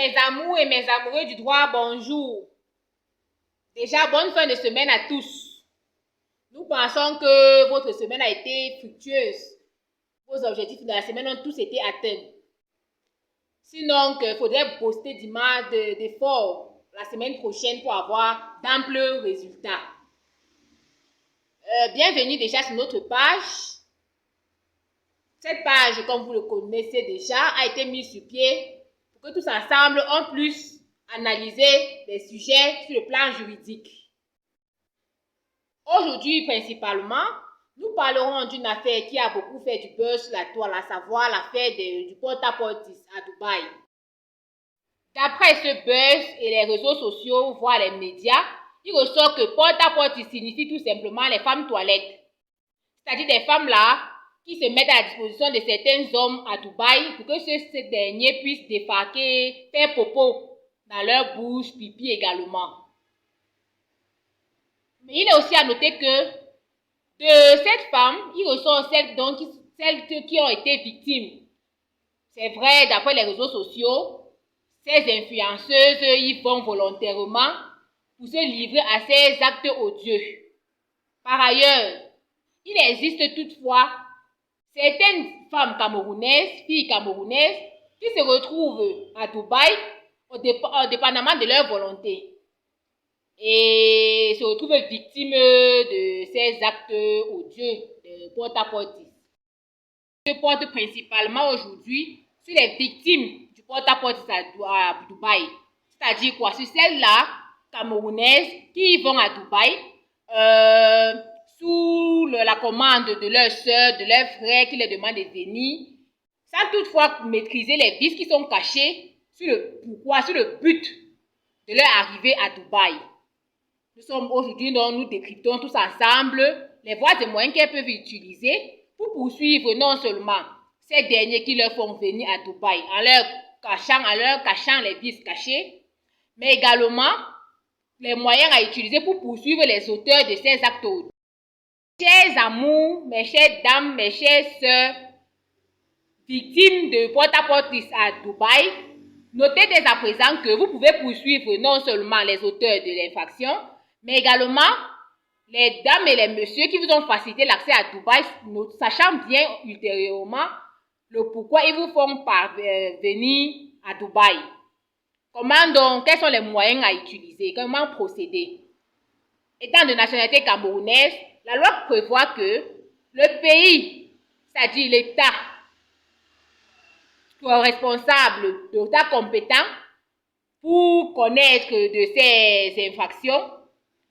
Mes amours et mes amoureux du droit, bonjour. Déjà, bonne fin de semaine à tous. Nous pensons que votre semaine a été fructueuse. Vos objectifs de la semaine ont tous été atteints. Sinon, il faudrait poster d'efforts la semaine prochaine pour avoir d'amples résultats. Bienvenue déjà sur notre page. Cette page, comme vous le connaissez déjà, a été mise sur pied pour que tous ensemble, on puisse analyser les sujets sur le plan juridique. Aujourd'hui, principalement, nous parlerons d'une affaire qui a beaucoup fait du buzz sur la toile, à savoir l'affaire du porte-à-porte à Dubaï. D'après ce buzz et les réseaux sociaux, voire les médias, il ressort que porte-à-porte signifie tout simplement les femmes toilettes. C'est-à-dire des femmes là qui se mettent à la disposition de certains hommes à Dubaï pour que ces derniers puissent défarquer, faire popo dans leur bouche, pipi également. Mais il est aussi à noter que de cette femme, il ressort celles qui ont été victimes. C'est vrai, d'après les réseaux sociaux, ces influenceuses y vont volontairement pour se livrer à ces actes odieux. Par ailleurs, il existe toutefois certaines femmes camerounaises, filles camerounaises, qui se retrouvent à Dubaï dépendamment de leur volonté et se retrouvent victimes de ces actes odieux de porte-à-porte. Je porte principalement aujourd'hui sur les victimes du porte-à-porte à Dubaï. C'est-à-dire quoi? Sur celles-là, camerounaises, qui vont à Dubaï sous la commande de leurs soeurs, de leurs frères qui les demandent de venir, sans toutefois maîtriser les vices qui sont cachés sur le but de leur arrivée à Dubaï. Nous sommes aujourd'hui, nous décryptons tous ensemble les voies et moyens qu'elles peuvent utiliser pour poursuivre non seulement ces derniers qui leur font venir à Dubaï en leur cachant les vices cachés, mais également les moyens à utiliser pour poursuivre les auteurs de ces actes. Chers amours, mes chères dames, mes chères sœurs, victimes de porte-à-porte à Dubaï, notez dès à présent que vous pouvez poursuivre non seulement les auteurs de l'infraction, mais également les dames et les messieurs qui vous ont facilité l'accès à Dubaï, sachant bien ultérieurement le pourquoi ils vous font parvenir à Dubaï. Comment donc, quels sont les moyens à utiliser, comment procéder? Étant de nationalité camerounaise, la loi prévoit que le pays, c'est-à-dire l'État responsable, l'État compétent pour connaître de ces infractions,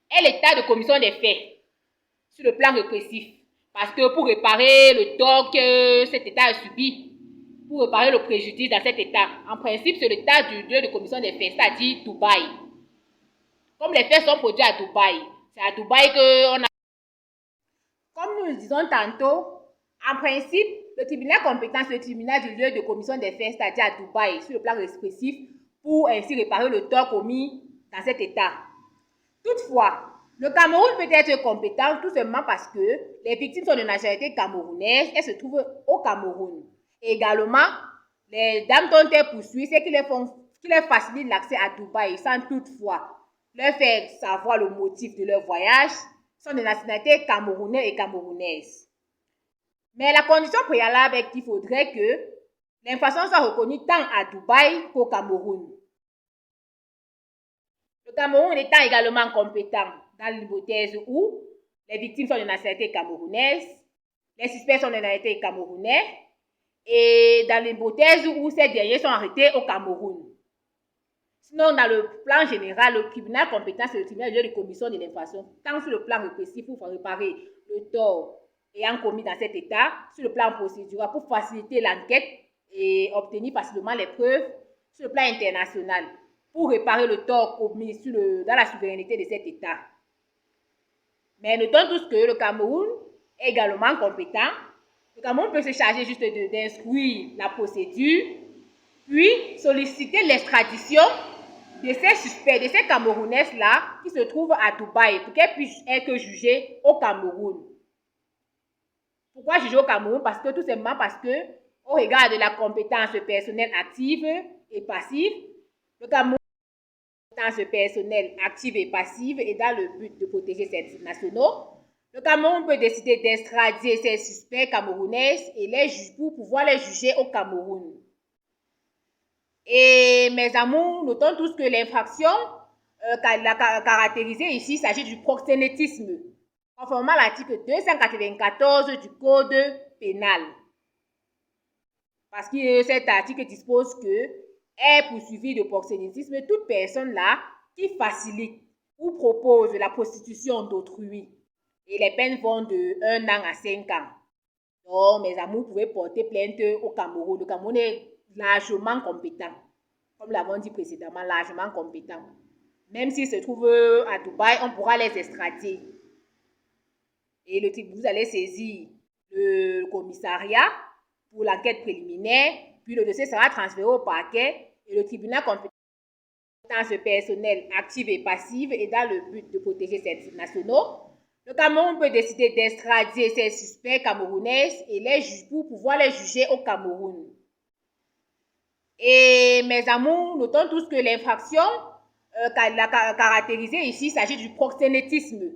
est l'État de commission des faits sur le plan répressif. Parce que pour réparer le tort que cet État a subi, pour réparer le préjudice dans cet État, en principe, c'est l'État du lieu de commission des faits, c'est-à-dire Dubaï. Comme les faits sont produits à Dubaï, c'est à Dubaï qu'on a... Comme nous le disons tantôt, en principe, le tribunal compétent, c'est le tribunal du lieu de commission des faits, c'est-à-dire à Dubaï, sur le plan répressif, pour ainsi réparer le tort commis dans cet État. Toutefois, le Cameroun peut être compétent tout simplement parce que les victimes sont de nationalité camerounaise, elles se trouvent au Cameroun. Et également, les dames dont elles poursuivent, c'est qui les facilitent l'accès à Dubaï sans toutefois leur faire savoir le motif de leur voyage, sont de nationalité camerounaise et camerounaise. Mais la condition préalable est qu'il faudrait que l'infraction soit reconnue tant à Dubaï qu'au Cameroun. Le Cameroun étant également compétent dans l'hypothèse où les victimes sont de nationalité camerounaise, les suspects sont de nationalité camerounaise, et dans l'hypothèse où ces derniers sont arrêtés au Cameroun. Sinon, dans le plan général, le tribunal compétent, c'est le tribunal de commission de l'infraction, tant sur le plan répressif pour réparer le tort ayant commis dans cet État, sur le plan procédural pour faciliter l'enquête et obtenir facilement les preuves, sur le plan international pour réparer le tort commis dans la souveraineté de cet État. Mais notons tous que le Cameroun est également compétent. Le Cameroun peut se charger juste d'instruire la procédure, puis solliciter l'extradition de ces suspects, de ces Camerounaises-là qui se trouvent à Dubaï pour qu'elles puissent être jugées au Cameroun. Pourquoi juger au Cameroun? Tout simplement parce que, au regard de la compétence personnelle active et passive, Le Cameroun a ce personnel actif et passive et dans le but de protéger ses nationaux. Le Cameroun peut décider d'extrader ses suspects camerounais et pour pouvoir les juger au Cameroun. Et mes amours, notons tous que l'infraction caractérisée ici, il s'agit du proxénétisme, conformément à l'article 294 du Code pénal. Parce que cet article dispose que est poursuivi de proxénétisme toute personne là qui facilite ou propose la prostitution d'autrui. Et les peines vont de 1 an à 5 ans. Donc, mes amours, vous pouvez porter plainte au Cameroun. Le Cameroun est largement compétent. Comme l'avons dit précédemment, largement compétent. Même s'ils se trouvent à Dubaï, on pourra les extrader. Et vous allez saisir le commissariat pour l'enquête préliminaire, puis le dossier sera transféré au parquet et le tribunal compétent dans ce personnel actif et passive et dans le but de protéger ses nationaux. Le Cameroun peut décider d'extrader ses suspects camerounais et pour pouvoir les juger au Cameroun. Et mes amours, notons tous que l'infraction caractérisée ici, il s'agit du proxénétisme,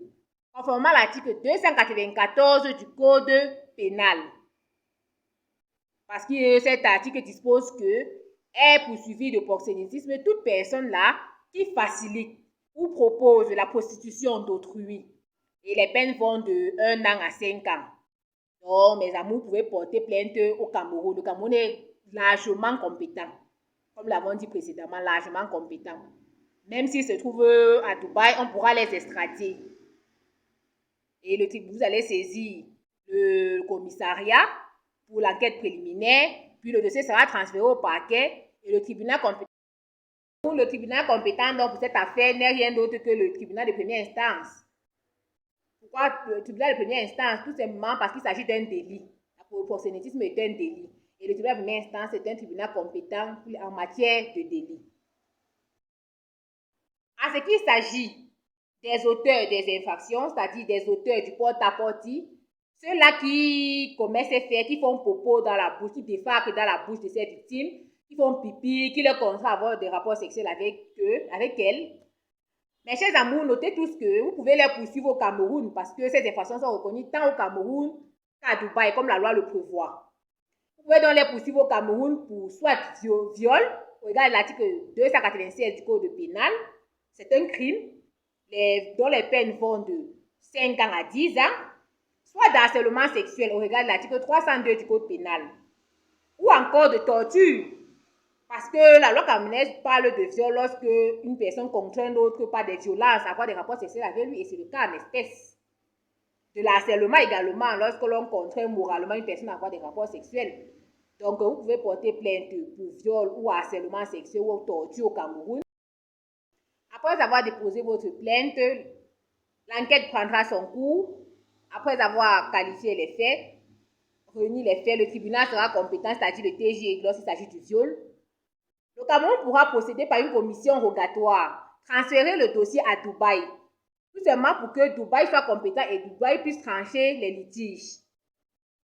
conformément à l'article 294 du Code pénal. Parce que cet article dispose que est poursuivi de proxénétisme toute personne là qui facilite ou propose la prostitution d'autrui. Et les peines vont de 1 an à 5 ans. Donc, mes amours, vous pouvez porter plainte au Cameroun. Le Cameroun est largement compétent. Comme l'avons dit précédemment, largement compétent. Même s'ils se trouvent à Dubaï, on pourra les extrader. Et vous allez saisir le commissariat pour l'enquête préliminaire, puis le dossier sera transféré au parquet et le tribunal compétent. Le tribunal compétent donc, pour cette affaire n'est rien d'autre que le tribunal de première instance. Pourquoi le tribunal de première instance? Tout simplement parce qu'il s'agit d'un délit. Le proxénétisme est un délit. Et le tribunal de première instance est un tribunal compétent en matière de délit. En ce qui s'agit des auteurs des infractions, c'est-à-dire des auteurs du porte-à-porte, ceux-là qui commettent ces faits, qui font popo dans la bouche, qui défarquent dans la bouche de ces victimes, qui font pipi, qui leur contraint à avoir des rapports sexuels avec elles. Mes chers amours, notez tous que vous pouvez les poursuivre au Cameroun parce que ces infractions sont reconnues tant au Cameroun qu'à Dubaï, comme la loi le prévoit. Vous pouvez donc les poursuivre au Cameroun pour soit viol, regarde l'article 296 du Code pénal, c'est un crime dont les peines vont de 5 ans à 10 ans, soit d'harcèlement sexuel, on regarde l'article 302 du Code pénal, ou encore de torture, parce que la loi camerounaise parle de viol lorsque une personne contraint l'autre par des violences à avoir des rapports sexuels avec lui, et c'est le cas en espèce. De l'harcèlement également, lorsque l'on contraint moralement une personne à avoir des rapports sexuels. Donc, vous pouvez porter plainte pour viol ou harcèlement sexuel ou torture au Cameroun. Après avoir déposé votre plainte, l'enquête prendra son cours. Après avoir qualifié les faits, réuni les faits, le tribunal sera compétent, c'est-à-dire le TJ lorsqu'il s'agit du viol. Le Cameroun pourra procéder par une commission rogatoire, transférer le dossier à Dubaï, tout simplement pour que Dubaï soit compétent et Dubaï puisse trancher les litiges.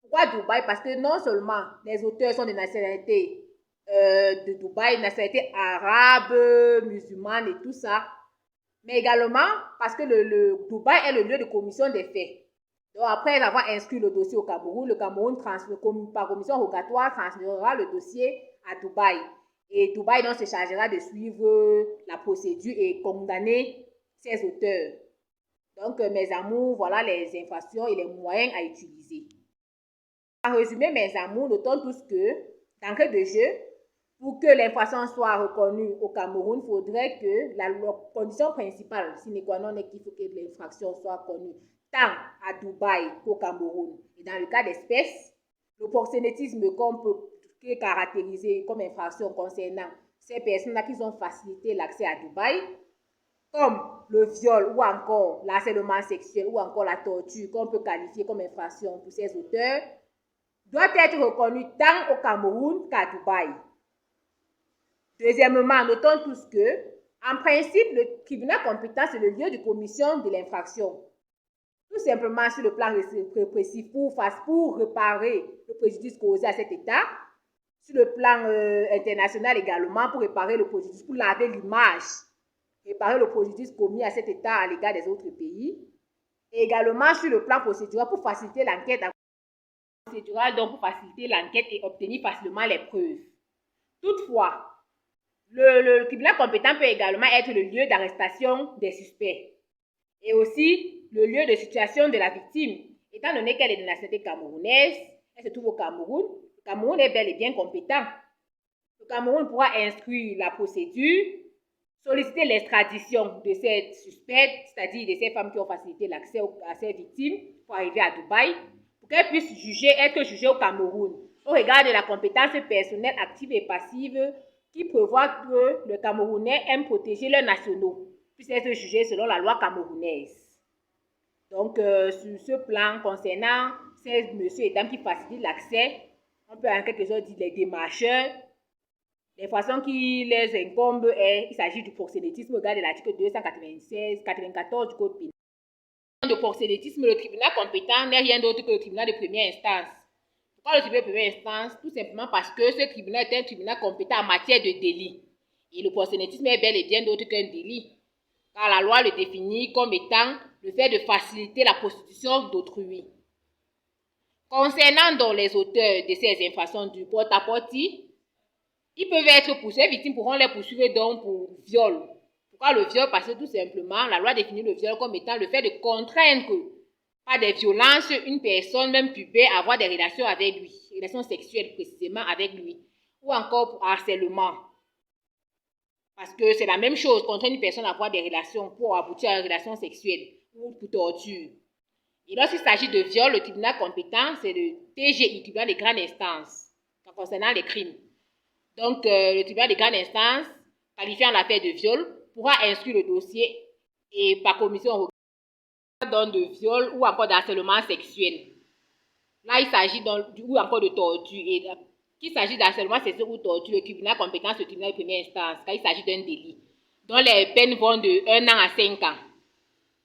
Pourquoi Dubaï? Parce que non seulement les auteurs sont de nationalité de Dubaï, nationalité arabe, musulmane et tout ça, mais également parce que le Dubaï est le lieu de commission des faits. Donc après avoir inscrit le dossier au Cameroun, le Cameroun par commission rogatoire transférera le dossier à Dubaï. Et Dubaï donc se chargera de suivre la procédure et condamner ses auteurs. Donc mes amours, voilà les infractions et les moyens à utiliser. En résumé, mes amours, notons tous que d'entrée de jeu, pour que l'infraction soit reconnue au Cameroun, il faudrait que la condition principale, sine qua non, est qu'il faut que l'infraction soit connue tant à Dubaï qu'au Cameroun. Et dans le cas d'espèce, le proxénétisme qu'on peut caractériser comme infraction concernant ces personnes-là qui ont facilité l'accès à Dubaï, comme le viol ou encore l'harcèlement sexuel ou encore la torture qu'on peut qualifier comme infraction pour ces auteurs, doit être reconnu tant au Cameroun qu'à Dubaï. Deuxièmement, notons tous que, en principe, le tribunal compétent, c'est le lieu de commission de l'infraction. Tout simplement sur le plan répressif pour réparer le préjudice causé à cet État, sur le plan international également pour réparer le préjudice, pour laver l'image, réparer le préjudice commis à cet État à l'égard des autres pays. Et également sur le plan procédural pour faciliter l'enquête, donc pour faciliter l'enquête et obtenir facilement les preuves. Toutefois, le tribunal compétent peut également être le lieu d'arrestation des suspects et aussi le lieu de situation de la victime. Étant donné qu'elle est de nationalité camerounaise, elle se trouve au Cameroun, le Cameroun est bel et bien compétent. Le Cameroun pourra instruire la procédure, solliciter l'extradition de cette suspecte, c'est-à-dire de ces femmes qui ont facilité l'accès à ces victimes pour arriver à Dubaï, pour qu'elles puissent être jugées au Cameroun, au regard de la compétence personnelle active et passive qui prévoit que les Camerounais aiment protéger leurs nationaux, puissent être jugés selon la loi camerounaise. Donc, sur ce plan, concernant ces messieurs et dames qui facilitent l'accès, on peut en quelque sorte dire les démarcheurs, les façons qui les incombent, il s'agit du proxénétisme, regardez l'article 294 du Code pénal. De proxénétisme, le tribunal compétent n'est rien d'autre que le tribunal de première instance. Pourquoi le tribunal de première instance? Tout simplement parce que ce tribunal est un tribunal compétent en matière de délit. Et le proxénétisme est bel et bien d'autre qu'un délit. Car la loi le définit comme étant le fait de faciliter la prostitution d'autrui. Concernant donc les auteurs de ces infractions du porte-à-porte, ils peuvent être poursuivis, les victimes pourront les poursuivre donc pour viol. Pourquoi le viol? Parce que tout simplement, la loi définit le viol comme étant le fait de contraindre par des violences une personne, même pubère, à avoir des relations avec lui, des relations sexuelles précisément avec lui, ou encore pour harcèlement. Parce que c'est la même chose, contraindre une personne à avoir des relations pour aboutir à une relation sexuelle ou pour torture. Et lorsqu'il s'agit de viol, le tribunal compétent, c'est le TGI, le tribunal de grande instance, concernant les crimes. Donc, le tribunal de grande instance, qualifiant l'affaire de viol, pourra instruire le dossier et par commission de viol ou encore d'harcèlement sexuel. Là, il s'agit ou encore de torture. Et qu'il s'agit d'harcèlement sexuel ou torture, le tribunal compétent, c'est le tribunal de première instance, car il s'agit d'un délit, dont les peines vont de 1 an à 5 ans.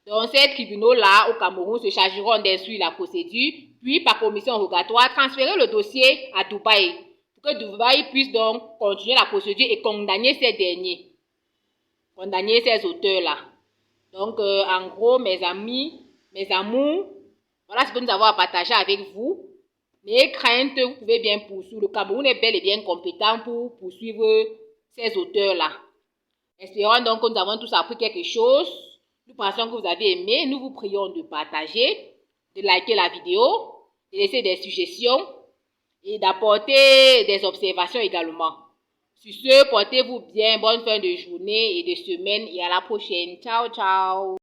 Donc, ces tribunaux-là, au Cameroun, se chargeront d'instruire la procédure, puis par commission rogatoire, transférer le dossier à Dubaï, pour que Dubaï puisse donc continuer la procédure et condamner ces derniers, condamner ces auteurs-là. Donc, en gros, mes amis, mes amours, voilà ce que nous avons à partager avec vous. N'ayez crainte, vous pouvez bien poursuivre. Le Cameroun est bel et bien compétent pour poursuivre ces auteurs-là. Espérons donc que nous avons tous appris quelque chose. Nous pensons que vous avez aimé. Nous vous prions de partager, de liker la vidéo, de laisser des suggestions et d'apporter des observations également. Sur ce, portez-vous bien, bonne fin de journée et de semaine et à la prochaine. Ciao, ciao.